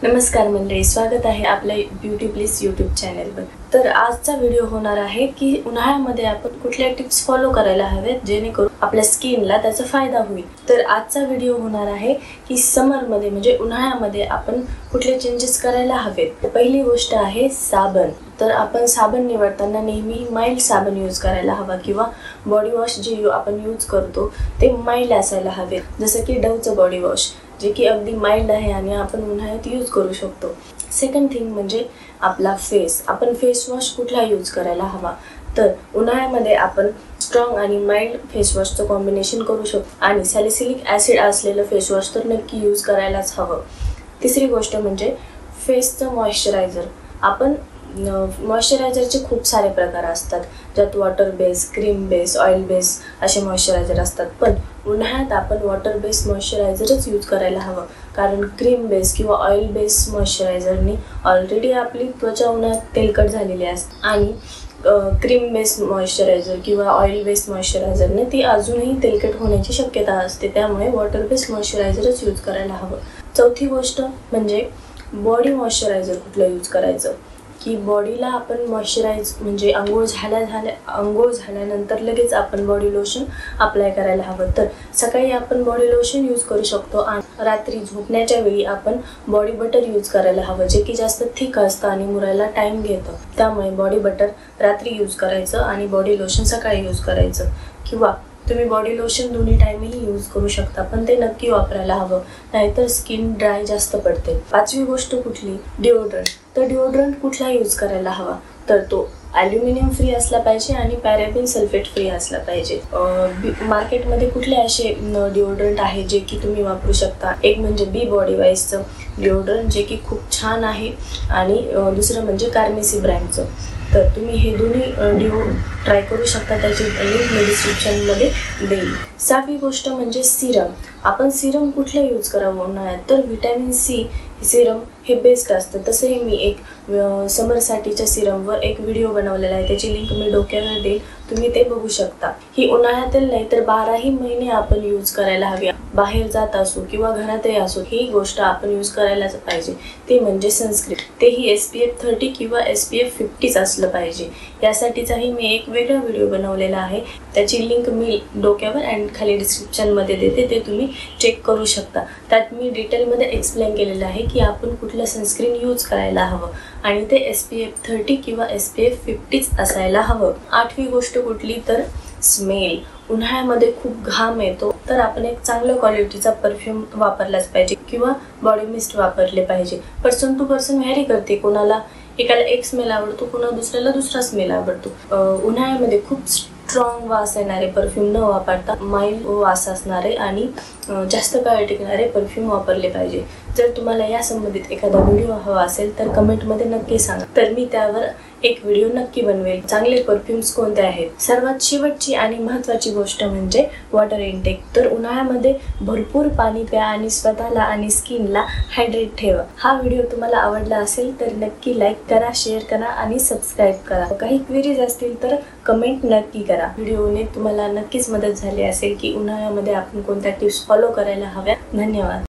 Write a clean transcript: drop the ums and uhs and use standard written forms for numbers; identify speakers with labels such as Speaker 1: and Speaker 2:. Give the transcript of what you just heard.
Speaker 1: नमस्कार मंडळी, स्वागत आहे आपल्या ब्युटी प्लीज यूट्यूब चॅनलवर। तर आजचा व्हिडिओ होणार आहे की उन्हाळ्यामध्ये आपण कुठल्या टिप्स फॉलो करायला हवेत जेणेकरून आपल्या स्किनला त्याचा फायदा होईल। तर आजचा व्हिडिओ होणार आहे की समरमध्ये म्हणजे उन्हाळ्यामध्ये आपण कुठले चेंजेस करायला हवेत। पहिली गोष्ट आहे साबण। तर आपण साबण निवडताना नेहमी माइल्ड साबण यूज करायला हवा किंवा बॉडी वॉश जे आपण यूज करतो ते माइल्ड असायला हवे, जसं की डवचं बॉडी वॉश जे की अगदी माइल्ड आहे आणि आपण उन्हाळ्यात यूज करू शकतो। सेकंड थिंग म्हणजे आपला फेस। आपण फेस वॉश कुठला यूज करायला हवा, तर उन्हाळ्यामध्ये आपण स्ट्रॉंग आणि माइल्ड फेस वॉशचं कॉम्बिनेशन करू शकतो आणि सॅलिसिलिक ॲसिड असलेलं फेस वॉश तर नक्की यूज करायलाच हवं। तिसरी गोष्ट म्हणजे फेसचं मॉइश्चरायझर। आपण मॉइश्चरायझरचे खूप सारे प्रकार असतात, ज्यात water base, cream base, oil base असे मॉइश्चरायझर असतात। पण उन्हाळ्यात आपण वॉटर बेस मॉइश्चरायझरच यूज करायला हवं, कारण क्रीम बेस किंवा ऑइल बेस मॉइश्चरायझरनी ऑलरेडी आपली त्वचा उन्हाळ्यात तेलकट झालेली असते आणि क्रीम बेस मॉइश्चरायझर किंवा ऑइल बेस मॉइश्चरायझरने ती अजूनही तेलकट होण्याची शक्यता असते, त्यामुळे वॉटर बेस मॉइश्चरायझरच यूज करायला हवं। चौथी गोष्ट म्हणजे बॉडी मॉइश्चरायझर कुठलं यूज करायचं, की बॉडीला आपण मॉइश्चराइज म्हणजे आंघोळ झाल्यानंतर लगेच आपण बॉडी लोशन अप्लाय करायला हवं। तर सकाळी आपण बॉडी लोशन यूज करू शकतो आणि रात्री झोपण्याच्या वेळी आपण बॉडी बटर यूज करायला हवं, जे की जास्त थिक असतं आणि मुरायला टाइम घेतं। त्यामुळे बॉडी बटर रात्री यूज करायचं आणि बॉडी लोशन सकाळी यूज करायचं, किंवा तुम्ही बॉडी लोशन दोन्ही टाइमही यूज करू शकता, पण ते नक्की वापरायला हवं, नाहीतर स्किन ड्राय जास्त पडते। पाचवी गोष्ट कुठली, डिओड्रंट। तर डिओड्रंट कुठला यूज करायला हवा, तर तो ॲल्युमिनियम फ्री असला पाहिजे आणि पॅराबेन सल्फेट फ्री असला पाहिजे। मार्केटमध्ये कुठले असे डिओड्रंट आहे जे की तुम्ही वापरू शकता, एक म्हणजे बी बॉडी वाईजचं डिओड्रंट जे की खूप छान आहे आणि दुसरं म्हणजे कार्मेसी ब्रँडचं। तर तुम्ही हे दोन्ही डिओ ट्राय करू शकता, त्याची लिंक मी डिस्क्रिप्शनमध्ये देईल। सहावी गोष्ट म्हणजे सिरम। आपण सिरम कुठलं यूज करावं उन्हाळ्यात, तर व्हिटॅमिन सी सिरम हे बेस्ट असतं। तसंही मी एक समरसाठीच्या सिरमवर एक व्हिडिओ बनवलेला आहे, त्याची लिंक मी डोक्यावर देईल, तुम्ही ते बघू शकता। ही उन्हाळ्यातील नाही तर 12ही महिने आपण यूज करायला हवी, बाहेर जात असो किंवा घरातही असो, ही गोष्ट आपण यूज करायलाच पाहिजे, ते म्हणजे सनस्क्रीन। तेही SPF 30 किंवा SPF 50 असलं पाहिजे। यासाठीचाही मी एक वेगळा व्हिडिओ बनवलेला आहे, त्याची लिंक मी डोक्यावर आणि खाली डिस्क्रिप्शनमध्ये देते, ते तुम्ही चेक करू शकता। त्यात मी डिटेलमध्ये एक्सप्लेन केलेलं आहे की आपण कुठलं सनस्क्रीन यूज करायला हवं आणि ते SPF 30 किंवा SPF 50 असायला हवं। आठवी गोष्ट कुठली, तर स्मेल। उन्हाळ्यामध्ये खूप घाम येतो, तर आपण एक चांगल्या क्वालिटीचा परफ्यूम वापरलाच पाहिजे किंवा बॉडी मिस्ट वापरले पाहिजे। पर्सन टू पर्सन व्हॅरी करते, कोणाला एकाला एक स्मेल आवडतो, कोणाला दुसऱ्याला दुसरा स्मेल आवडतो। उन्हाळ्यामध्ये खूप स्ट्रॉंग वास येणारे परफ्यूम न वापरता माइल्ड वास असणारे आणि जास्त काळ टिकणारे परफ्यूम वापरले पाहिजे। जर तुम्हाला या संबंधित एखादा व्हिडिओ हवा असेल तर कमेंटमध्ये नक्की सांगा, तर मी त्यावर एक व्हिडिओ नक्की बनवेल। चांगले परफ्यूम्स कोणते आहेत। सर्वात शेवटची आणि महत्त्वाची गोष्ट म्हणजे वॉटर इनटेक। तर उन्हाळ्यामध्ये भरपूर पाणी प्या आणि स्वतःला आणि स्किनला हायड्रेट ठेवा। हा व्हिडिओ तुम्हाला आवडला असेल तर नक्की लाईक करा, शेअर करा आणि सबस्क्राईब करा। काही क्वेरीज असतील तर कमेंट नक्की करा। व्हिडिओने तुम्हाला नक्कीच मदत झाली असेल की उन्हाळ्यामध्ये आपण कोणत्या टिप्स फॉलो करायला हव्या। धन्यवाद।